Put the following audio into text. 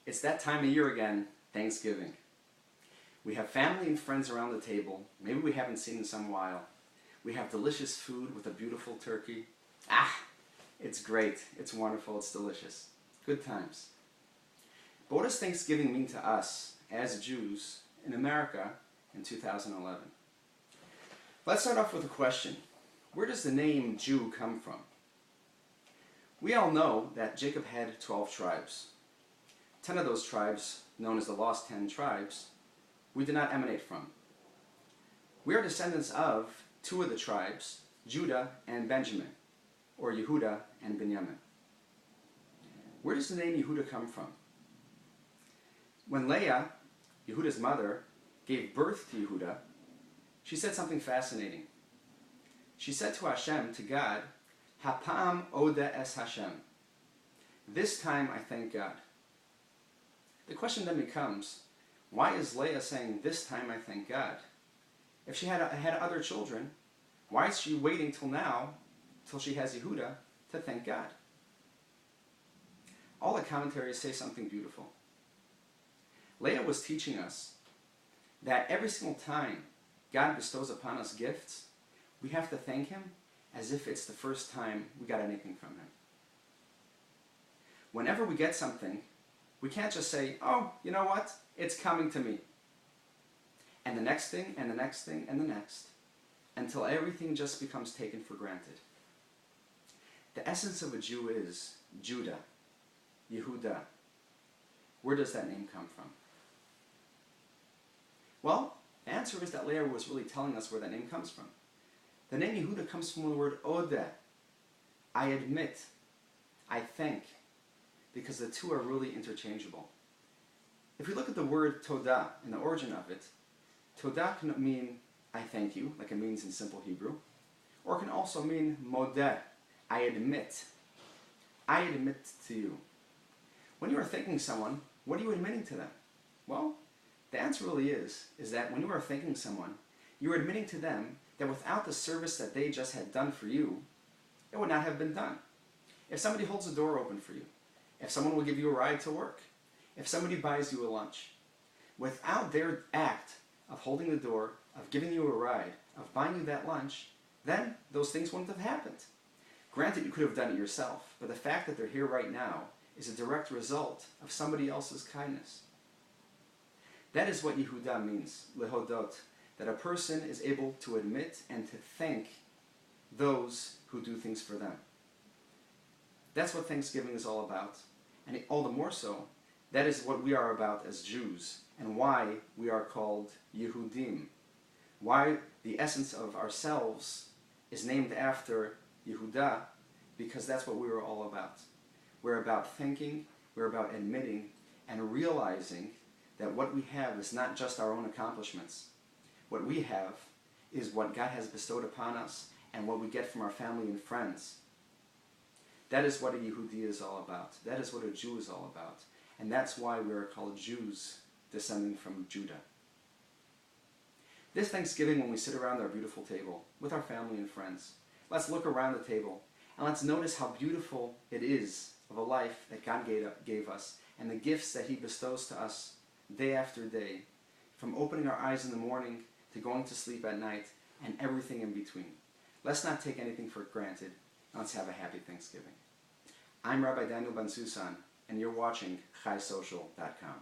It's that time of year again, Thanksgiving. We have family and friends around the table. Maybe we haven't seen in some while. We have delicious food with a beautiful turkey. It's great. It's wonderful. It's delicious. Good times. But what does Thanksgiving mean to us as Jews in America in 2011? Let's start off with a question. Where does the name Jew come from? We all know that Jacob had 12 tribes. 10 of those tribes, known as the Lost 10 Tribes, we did not emanate from. We are descendants of 2 of the tribes, Judah and Benjamin, or Yehuda and Binyamin. Where does the name Yehuda come from? When Leah, Yehuda's mother, gave birth to Yehuda, she said something fascinating. She said to Hashem, to God, Hapam Oda es Hashem. This time I thank God. The question then becomes, why is Leah saying, this time I thank God? If she had other children, why is she waiting till now, till she has Yehuda, to thank God? All the commentaries say something beautiful. Leah was teaching us that every single time God bestows upon us gifts, we have to thank Him as if it's the first time we got anything from Him. Whenever we get something, we can't just say, oh, you know what? It's coming to me. And the next thing, and the next thing, and the next, until everything just becomes taken for granted. The essence of a Jew is Judah, Yehuda. Where does that name come from? Well, the answer is that Leah was really telling us where that name comes from. The name Yehuda comes from the word Odeh. I admit, I thank, because the two are really interchangeable. If we look at the word Todah and the origin of it, Todah can mean I thank you, like it means in simple Hebrew, or it can also mean Modeh, I admit. I admit to you. When you are thanking someone, what are you admitting to them? Well, the answer really is that when you are thanking someone, you're admitting to them that without the service that they just had done for you, it would not have been done. If somebody holds the door open for you, if someone will give you a ride to work, if somebody buys you a lunch, without their act of holding the door, of giving you a ride, of buying you that lunch, then those things wouldn't have happened. Granted, you could have done it yourself, but the fact that they're here right now is a direct result of somebody else's kindness. That is what Yehuda means, lehodot, that a person is able to admit and to thank those who do things for them. That's what Thanksgiving is all about. And all the more so, that is what we are about as Jews, and why we are called Yehudim. Why the essence of ourselves is named after Yehuda, because that's what we are all about. We're about thinking, we're about admitting, and realizing that what we have is not just our own accomplishments. What we have is what God has bestowed upon us and what we get from our family and friends. That is what a Yehudi is all about. That is what a Jew is all about. And that's why we are called Jews, descending from Judah. This Thanksgiving, when we sit around our beautiful table with our family and friends, let's look around the table and let's notice how beautiful it is of a life that God gave us and the gifts that He bestows to us day after day, from opening our eyes in the morning to going to sleep at night and everything in between. Let's not take anything for granted. Let's have a happy Thanksgiving. I'm Rabbi Daniel Ben Susan, and you're watching ChaiSocial.com.